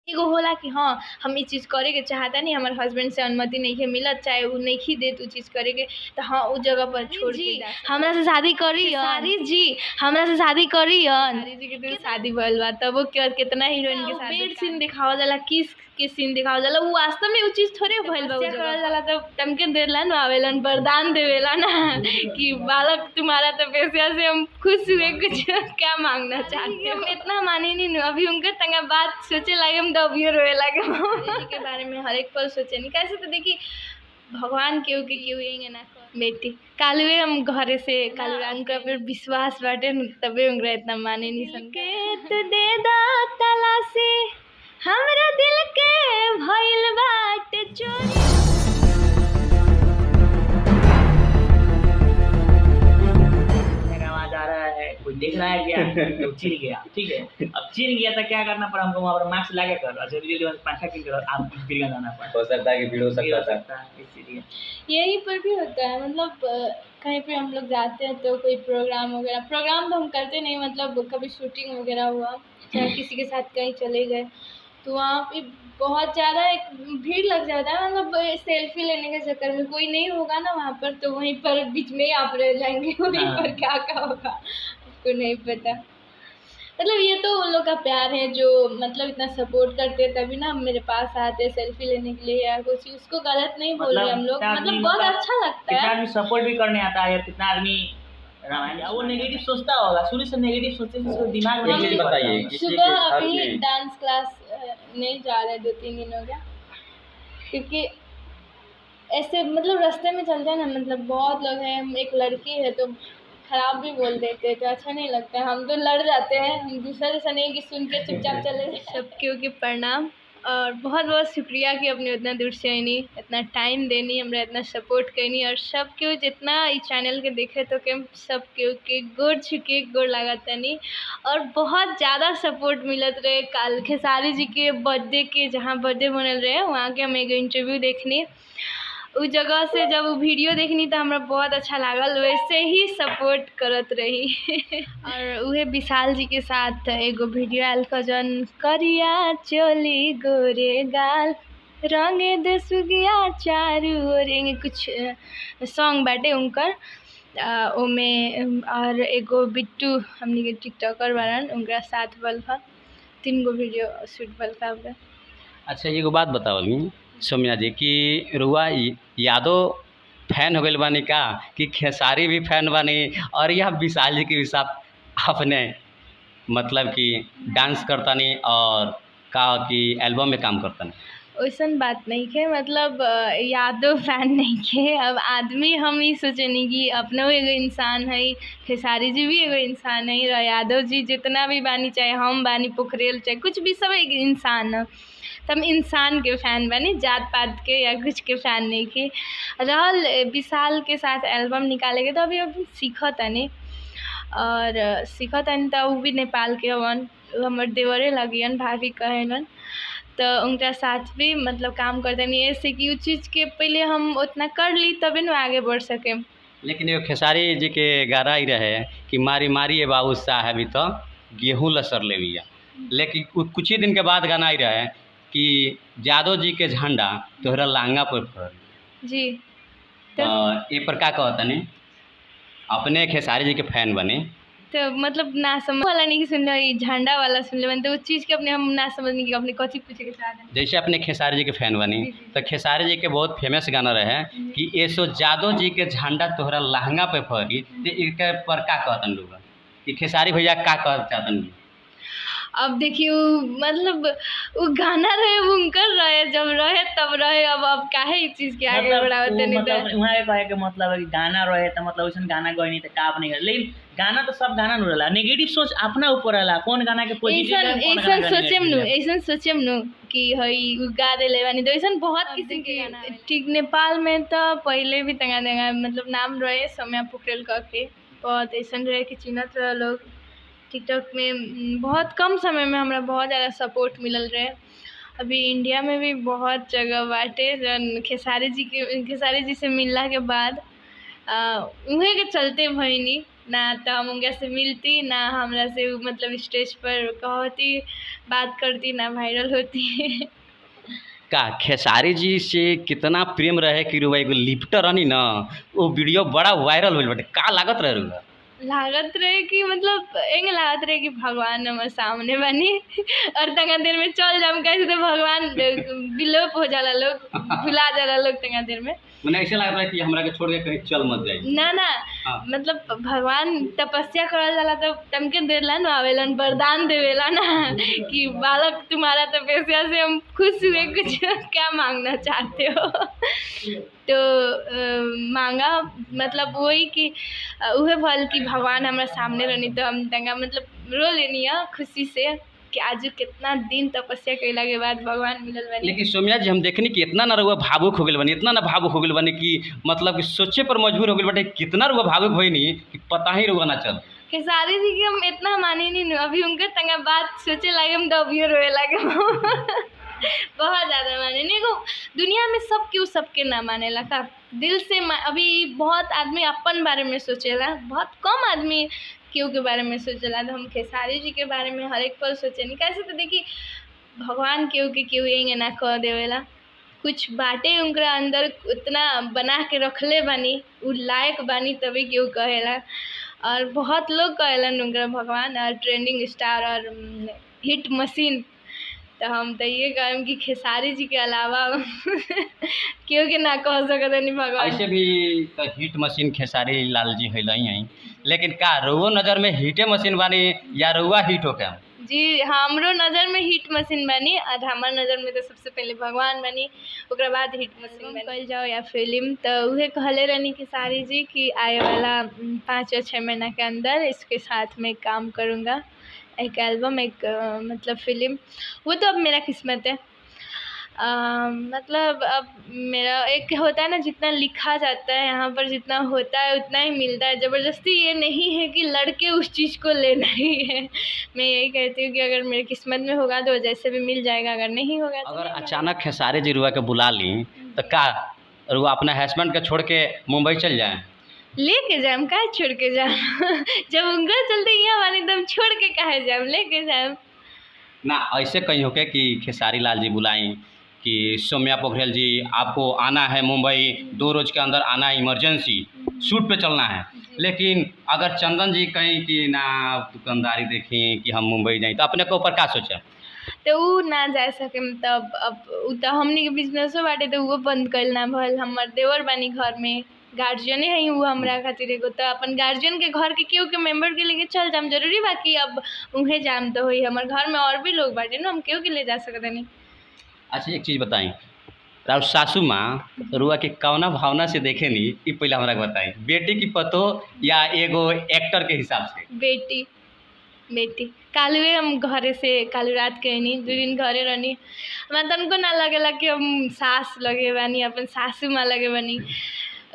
एगो होला कि हाँ हम ई चीज़ करे के चाहता नहीं, हमारे हस्बैंड से अनुमति नहीं है मिलत, चाहे वो नहीं देत उ चीज़ करे के, तो हाँ उस जगह पर छोड़ के हमरा से शादी करी सारी जी, हमरा से शादी करी सारी जी के शादी भइल बा, तब वो कितना हीरोइन के साथ बेड सीन दिखावल जाला, किस के सीन दिखावल जाला, वो वास्तव में वो चीज़ थोड़े भइल बा, उ करल जाला तो तमके देलन आवेलन वरदान देवेला ना कि बालक तुम्हारा तपस्या से हम खुश हुए, कुछ क्या मांगना चाहते हो। इतना माने नहीं, अभी उनका तंगा बात सोचे लगे हम तो अभी रोए लगे के बारे में हर एक पल सोचे नहीं कैसे, तो देखिए भगवान केहू के केहू येंगे ना बेटी कालुए हम घरे से कालुए उनका फिर विश्वास बाटे तबे उनका इतना माने नहीं संकेत दे दा तला से हमरा दिल के भइल बाटे चोरी। कोई देख रहा है क्या तो चिन गया, ठीक है, अब चिन गया तो क्या करना पड़ा हमको, वहाँ पर मास्क लगा कर और जल्दी जल्दी पंखा किन कर आप गिर जाना पड़ा, हो सकता है कि भीड़ हो सकता था, इसीलिए यही पर भी होता है, मतलब कहीं पे हम लोग जाते हैं तो कोई प्रोग्राम वगैरह, प्रोग्राम तो हम करते नहीं, मतलब कभी शूटिंग वगैरह हुआ चाहे किसी के साथ कहीं चले गए तो वहाँ पे बहुत ज़्यादा एक भीड़ लग जाता है, मतलब सेल्फी लेने के चक्कर में कोई नहीं होगा ना वहाँ पर, तो वहीं पर बीच में ही आप रह जाएंगे, वहीं पर क्या होगा आपको नहीं पता। मतलब ये तो उन लोग का प्यार है जो मतलब इतना सपोर्ट करते हैं, तभी ना मेरे पास आते सेल्फी लेने के लिए या कुछ, उसको गलत नहीं बोल रहे हम लोग, मतलब बहुत अच्छा लगता है। कितना आदमी सपोर्ट भी करने आता है, कितना आदमी रामायण वो नेगेटिव सोचता होगा, शुरू से नेगेटिव सोचते से दिमाग में एक चीज बताइए, सुबह अभी डांस क्लास नहीं जा रहे 2-3 दिन हो गया, क्योंकि ऐसे मतलब रास्ते में चलते हैं ना, मतलब बहुत लोग हैं, एक लड़की है तो खराब भी बोल देते तो अच्छा नहीं लगता है, हम तो लड़ जाते हैं, हम दूसरा जैसा नहीं कि सुन के चुपचाप चले जाते। सबके प्रणाम और बहुत बहुत शुक्रिया कि अपने उतना दूर से आईनी, इतना टाइम देनी, हमरा इतना सपोर्ट करनी, और सब केहू जितना इस चैनल के देखे तो के सब केहू के गोड़ छुके गोड़ लागत नहीं, और बहुत ज़्यादा सपोर्ट मिलत रहे। कल खेसारी जी के बर्थडे के जहाँ बर्थडे मनल रहे वहाँ के हम एगो इंटरव्यू देखनी, उस जगह से जब वो वीडियो देखनी तो हमरा बहुत अच्छा लागल, वैसे ही सपोर्ट करत रही और उहे विशाल जी के साथ एगो वीडियो आयल जन करिया चोली गोरे गाल रंगे दे सुगिया चारू ओर, कुछ सॉन्ग बाटे उनकर ओमे, और एगो बिट्टू हमनी के टिकटॉकर बारन उनका साथ बल 3 गो वीडियो शूट बल का। अच्छा एगो बात बतावली सौम्या जी कि रुआ यादव फैन हो गए बानी का कि खेसारी भी फैन बानी, और यह विशाल जी के भी साथ आपने मतलब कि डांस करता नहीं और का कि एल्बम में काम करता नहीं? वैसन बात नहीं है, मतलब यादव फैन नहीं है, अब आदमी हम ही सोचनी कि अपना एगो इंसान है, खेसारी जी भी एगो इंसान है, यादव जी जितना भी बानी चाहे हम बानी पोखरेल चाहे कुछ भी सब एक इंसान है, तो हम इंसान के फ़ैन बनी, जात पात के या कुछ के फ़ैन नहीं के। रहल विशाल के साथ एल्बम निकाले के तो अभी सीखत नहीं, और सीखत नहीं तो वो भी नेपाल के हवन, हमारे देवरे लगियन भाभी कहलन, तो उनका साथ भी मतलब काम करते नहीं, ऐसे कि उस चीज़ के पहले हम उतना कर ली तभी ना आगे बढ़ सके। लेकिन ये खेसारी जी के गारा ही रहे कि मारी मारी बाबू साहब तो गेहूँ लसर ले बिया, लेकिन कुछ ही दिन के बाद गाना ही रहे कि यादव जी के झंडा तोहरा लांगा पर फहर जी, तो ये पर का कहता नहीं अपने खेसारी जी के फैन बने, तो मतलब ना समझ वाला नहीं कि सुन लो झंडा वाला सुन ले, तो उस चीज़ के अपने हम ना समझने की अपने कथी पूछे के चाह रहे। जैसे अपने खेसारी जी के फैन बनी तो खेसारी जी के बहुत फेमस गाना रहे कि ये सो यादव जी के झंडा तोहरा लहंगा पे फहरी, तो एक पर का कहतन लोग कि खेसारी भैया का कह चाहतन? अब देखिए मतलब वो गाना रहे वो उनकर रहे, जब रहे तब रहे, अब काहे इस चीज़ के आगे बढ़ावते नहीं, मतलब वहाँ कहे के मतलब है कि गाना रहे तो मतलब वैसे गाना गए नहीं तो काप नहीं, लेकिन गाना तो सब गाना नहीं रहला, नेगेटिव सोच अपना ऊपर रहला, कौन गाना के पॉजिटिव ऐसा सोचेम नु कि हई गा देले बानी, तो ऐसा बहुत किसी के गाना ठीक। नेपाल में तो पहले भी तंगा देगा मतलब नाम रहे सौम्या पोखरेल के, बहुत ऐसा रहे कि चिन्हत रहे लोग, टिकटॉक में बहुत कम समय में हमरा बहुत ज़्यादा सपोर्ट मिलल रहे। अभी इंडिया में भी बहुत जगह बाटे जन खेसारी जी से मिलला के बाद उहे के चलते भइनी ना, तो हम उनका से मिलती ना, हमरा से उ मतलब स्टेज पर कहती, बात करती ना, वायरल होती। का खेसारी जी से कितना प्रेम रहे कि रुआ एगो लिफ्टर रहनी ना, वो वीडियो बड़ा वायरल होल बाटे, का लागत रहे रुआ? लागत रहे कि मतलब एंग लागत रहे कि भगवान हमारे सामने बनी और तंगा देर में चल जाम, कैसे तो भगवान विलोप हो जाला, लोग भुला जाला लोग तंगा देर में। मैंने ऐसे लग रहा है कि हमरा के छोड़ के कहीं चल मत जाए। ना ना, हाँ। मतलब भगवान तपस्या करल जाला तो तमके देरला न आवेलन, वरदान देवेला ना कि बालक तुम्हारा तपस्या से हम खुश हुए, कुछ क्या मांगना चाहते हो। तो मांगा, मतलब वही कि उहे भल कि भगवान हमारा सामने रहनी, तो हम तंगा मतलब रो लेनी है खुशी से कि आज कितना दिन तपस्या कैला के बाद भगवान मिलल बनी। लेकिन सौम्या जी हम देखनी कि इतना ना रुआ भावुक हो गइल बनी, इतना ना भावुक हो गइल बनी कि मतलब कि सोचे पर मजबूर हो गइल बाटे, कितना रुआ भावुक भइनी कि पता ही रुआ ना चल। खेसारी जी के हम इतना माने नहीं, अभी उनके तंगा बात सोचे लगे हम तो अभी रोए लगे। बहुत ज़्यादा माने नहीं को, दुनिया में सब क्यों सबके ना माने लगा दिल से। अभी बहुत आदमी अपन बारे में सोचेला, बहुत कम आदमी क्यों के बारे में सोचेला, तो हम खेसारी जी के बारे में हर एक पल सोचे नहीं। कैसे तो देखिए भगवान क्यों के क्यों ये ना कह देवेला, कुछ बाटे उनका अंदर उतना बना के रखले बानी, उ लायक बानी तभी क्यों कहेला। और बहुत लोग कहेलन उनका भगवान और ट्रेंडिंग स्टार और हिट मशीन, तो हम तो ये कहम कि खेसारी जी के अलावा क्यों के ना कह सकत नहीं भगवान। ऐसे भी तो हिट मशीन खेसारी लाल जी है ही, लेकिन का रुआ नज़र में हिटे मशीन बानी या रुआ हिट हो क्या? जी हमरो नज़र में हिट मशीन बनी, और हमार नज़र में तो सबसे पहले भगवान बनी, ओकरा बाद हिट मशीन कल जाओ या फिल्म। तो उहे कहले रहनी खेसारी जी कि आए वाला 5 या 6 महीना के अंदर इसके साथ में काम करूँगा, एक एल्बम, एक मतलब फिल्म। वो तो अब मेरा किस्मत है। मतलब अब मेरा एक होता है ना, जितना लिखा जाता है यहाँ पर जितना होता है उतना ही मिलता है, ज़बरदस्ती ये नहीं है कि लड़के उस चीज़ को लेना ही है। मैं यही कहती हूँ कि अगर मेरे किस्मत में होगा तो जैसे भी मिल जाएगा, अगर नहीं होगा तो अगर अचानक खेसारी जी रुआ के बुला ली तो का रुआ अपना हस्बैंड के छोड़ के मुंबई चल जाए? लेके जाए, का छोड़ के जाए। जब उनका चलते यहाँ बानी तब छोड़ के कहे जाए, लेके जाए ना। ऐसे कहीं होके कि खेसारी लाल जी बुलाएं कि सौम्या पोखरियाल जी आपको आना है मुंबई, 2 रोज़ के अंदर आना है, इमरजेंसी शूट पे चलना है, लेकिन अगर चंदन जी कहीं कि ना दुकानदारी देखें कि हम मुंबई जाएं, तो अपने के ऊपर क्या सोचा? तो उ ना जा सके, तब अब उ तो हमनी के बिजनेसो बाटे तो वो बंद कइल ना भल। हमर देवर बानी घर में, गार्जियने है वो हमरा खातिर एगो, तो अपन गार्जियन के घर के केहू के मेंबर के लेके चल जाम, जरूरी बा कि अब उहे जाम तो होई। हमर घर में और भी लोग बाटे ना, हम केहू के ले जा सकत नहीं। अच्छा एक चीज़ बताई, राउर सासू माँ रुआ के कौना भावना से देखे नी, ये पहले हमरा के बताई, बेटी की पतो या एगो एक्टर के हिसाब से? बेटी बेटी कालुए हम घरे से कालू रात के नहीं 2 दिन घरे रहनी, हमरा तनको ना लगेला कि हम सास लगे बानी, अपन सासू माँ लगे बानी।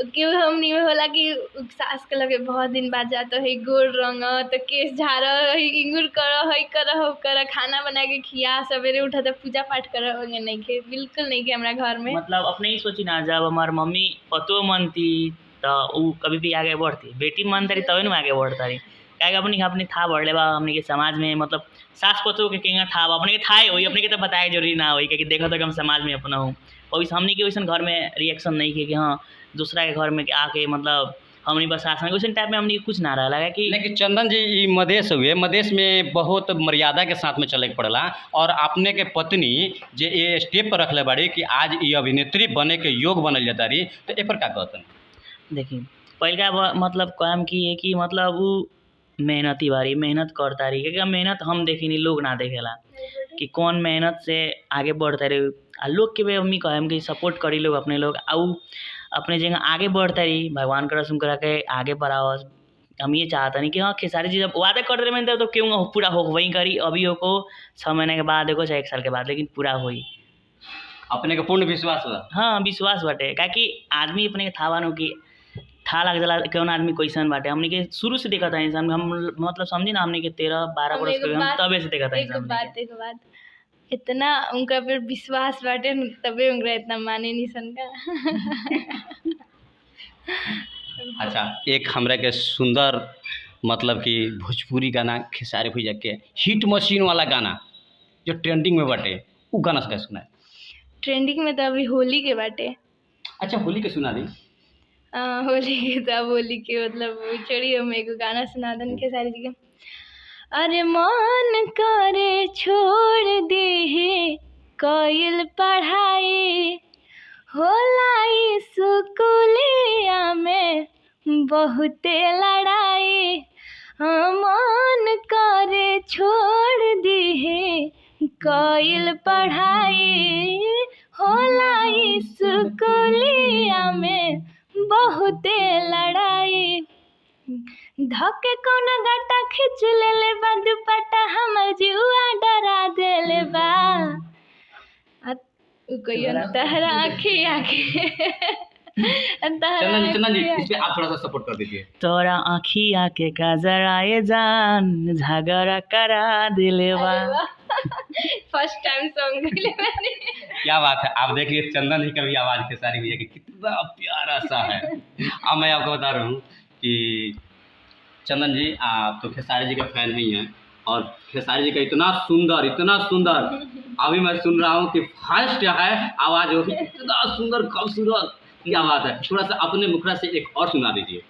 क्यों हमनी में होला कि सास के लगे बहुत दिन बाद जाता है, गोड़ रंग तो केस झाड़ है, इंगूर कर है, कर खाना बना के खिया, सवेरे उठा तो पूजा पाठ कर, नहीं के बिल्कुल नहीं के हमारा घर में। मतलब अपने ही सोची ना, जब हमार मम्मी पतो मनती तो उ कभी भी आगे बढ़ती, बेटी मनता रही तभी ना आगे बढ़ता रही। क्या अपनी अपनी था बढ़ले बा हमने के समाज में, मतलब सास पतो के केंगा था अपने के था वही, अपने के तो बताए जरूरी ना होई कि देखो तो हम समाज में अपना हूँ, और हमने के वैसा घर में रिएक्शन नहीं किया कि हाँ दूसरा के घर में आके मतलब हमने बस आसन उस टाइप में हमने कुछ ना रहा कि। लेकिन चंदन जी ये मधेश हुए, मधेश में बहुत मर्यादा के साथ में चले के पड़ला, और अपने के पत्नी जे ये स्टेप पर रखले बाड़ी कि आज ये अभिनेत्री बने के योग बनल जाता रही, तो ए पर का कहतन? देखिए पहला मतलब काम की है कि मतलब वो मेहनती बारी मेहनत करता रही, क्योंकि मेहनत हम देखी लोग ना देखेला कि कौन मेहनत से आगे बढ़ता रहे, आ लोग के भी मम्मी कहम कि सपोर्ट करी लोग अपने लोग आउ अपने जगह आगे बढ़ता रही, भगवान का रसम करा के आगे बढ़ाओ। हम ये चाहता नहीं कि हाँ खेसारी जी जब वादा करते रहे तो क्यों पूरा हो वही करी, अभी हो को 6 महीने के बाद देखो चाहे 1 साल के बाद, लेकिन पूरा होई। अपने के पूर्ण विश्वास बा? हाँ विश्वास बाटे, कि आदमी अपने के था बानो कि था लग जाला कौन आदमी कैसन बाटे, हमने के शुरू से देखा था इंसान, हम मतलब समझी ना हमने के 13-12 बरस के हम तबे से देखा था इंसान। एक बात इतना उनका पर विश्वास बाटे तबे उनका इतना माने नहीं सन का। अच्छा, एक हमरा के सुंदर मतलब कि भोजपुरी गाना खेसारी भैया के हिट मशीन वाला गाना जो ट्रेंडिंग में बाटे, उ गाना से सुना है। ट्रेंडिंग में तो अभी होली के बाटे। अच्छा, होली के सुना दी। होली के तो अब होली के मतलब छोड़िए, हम एगो गाना सुना दें खेसारी जी के। अरे मन करे छोड़ दे कोयल पढ़ाई, होला स्कूलिया में बहुते लड़ाई। मन करे छोड़ दे कोयल पढ़ाई, होला स्कूलिया में बहुते लड़ाई। धके कौनो गट्टा खींच लेले बा दुपट्टा, हमर जुआ डरा देले बा। तहरा आँखी आँखी चंदन जी इस पे आप थोड़ा सा सपोर्ट कर दीजिए। तोरा आँखिया के काजराए जान झगड़ा करा दिले बा। फर्स्ट टाइम सॉन्ग गाइले मैंने। क्या बात है, आप देखिए चंदन जी का भी आवाज़ खेसारी भैया की कितना प्यारा सा है। अब मैं आपको बता रहा हूँ कि चंदन जी आप तो खेसारी जी के फैन ही हैं, और खेसारी जी का इतना सुंदर अभी मैं सुन रहा हूँ कि फर्स्ट है आवाज़, वो भी इतना सुंदर खूबसूरत, क्या बात है। थोड़ा सा अपने मुखरा से एक और सुना दीजिए।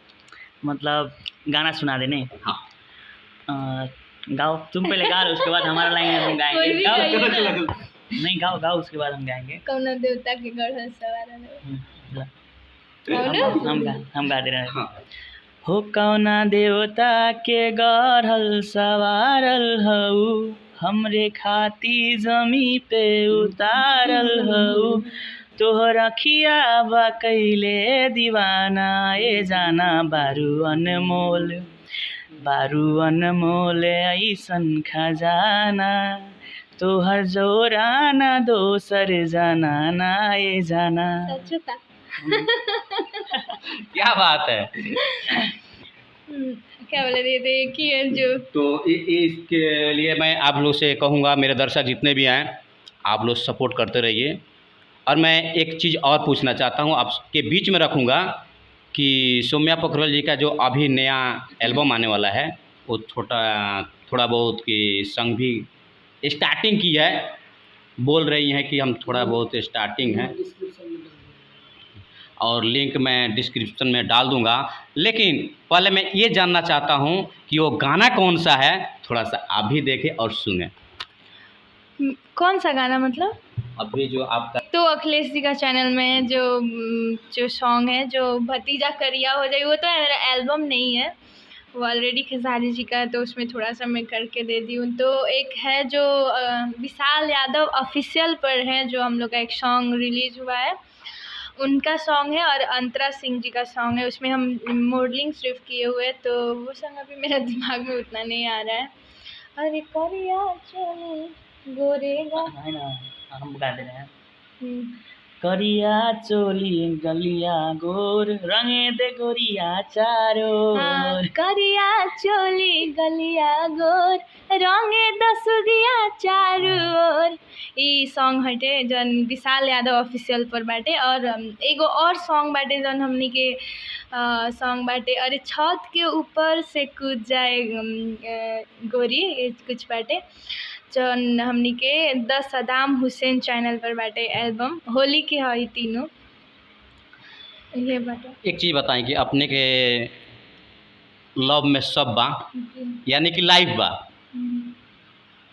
मतलब गाना सुना देने। हाँ गाओ, तुम पहले गा लो, उसके बाद हमारा लाइन हम गाएंगे। गाओ, चलो। नहीं गाओ, उसके बाद हम गाएंगे। कौन देवता के गढ़ सवार हम गा दे रहे हैं। हाँ। हो कौना देवता के गढ़ल सवारल हऊ, हमरे खाती जमी पे उतारल हऊ। तोहर अखिया बा कैले दीवाना, ए जाना बारू अनमोल ऐसन खजाना। तोहर जोराना दोसर जनाना, ए जाना। क्या बात है। क्या बोले थे कि जो तो इसके लिए मैं आप लोग से कहूँगा, मेरे दर्शक जितने भी हैं, आप लोग सपोर्ट करते रहिए। और मैं एक चीज़ और पूछना चाहता हूँ, आपके बीच में रखूँगा कि सौम्या पोखरल जी का जो अभी नया एल्बम आने वाला है, वो थोड़ा बहुत की संग भी स्टार्टिंग की है, बोल रही हैं कि हम थोड़ा बहुत स्टार्टिंग है, और लिंक मैं डिस्क्रिप्शन में डाल दूंगा। लेकिन पहले मैं ये जानना चाहता हूँ कि वो गाना कौन सा है, थोड़ा सा आप भी देखें और सुने। कौन सा गाना मतलब? अभी जो आपका तो अखिलेश जी का चैनल में जो सॉन्ग है, जो भतीजा करिया हो जाए, वो तो मेरा एल्बम नहीं है, वो ऑलरेडी खेसारी जी का है, तो उसमें थोड़ा सा मैं करके दे दी हूँ। तो एक है जो विशाल यादव ऑफिशियल पर है, जो हम लोग का एक सॉन्ग रिलीज हुआ है, उनका सॉन्ग है, और अंतरा सिंह जी का सॉन्ग है, उसमें हम मॉडलिंग सिर्फ किए हुए हैं, तो वो सॉन्ग अभी मेरा दिमाग में उतना नहीं आ रहा है। अरे करिया चोली गोरेगा, हम गा दे रहे हैं। करिया चोली गलिया गोर, रंगे दे गोरिया चारो। करिया चोली गलिया गोर, रंगे दसुगिया चारू ओर। ई सॉन्ग हटे जन विशाल यादव ऑफिशियल पर बाटे। और एगो और सॉन्ग बाटे जन हमनी के सॉन्ग बाटे, अरे छत के ऊपर से कूद जाए गोरी, कुछ बाटे जौन हमनी के द सदाम हुसैन चैनल पर बाटे एल्बम, होली के है तीनों, ये बाटे। एक चीज़ बताएं कि अपने के लव में सब बा, यानी कि लाइव बा,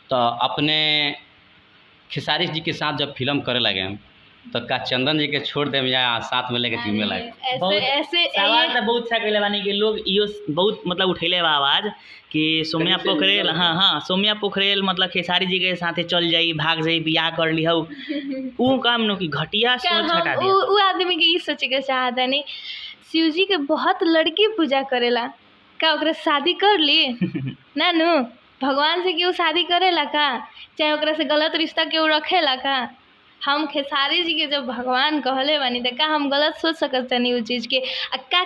तो अपने खेसारी जी के साथ जब फिल्म करे लगे तो का चंदन जी के छोड़ दे या साथ में लेके घूमे लगे? ऐसे सवाल तो बहुत सा कहले बानी कि लोग इहो बहुत मतलब उठेले बा आवाज़ कि सौम्या पोखरेल, हाँ सौम्या पोखरेल मतलब खेसारी जी के साथे चल जाई, भाग जाई, बियाह कर ली हऊ, ऊ काम नो कि घटिया सोच हटा दिया। ऊ आदमी के ई सोचे के चाहता नहीं, शिव जी के बहुत लड़की पूजा करेला, का ओकरा शादी कर ली ना नु, भगवान से क्यों शादी करेला का, चाहे ओकरा से गलत रिश्ता क्यों रखेला का। हम खेसारी जी के जब भगवान कहले बानी त का हम गलत सोच सकत नहीं उस चीज़ के, का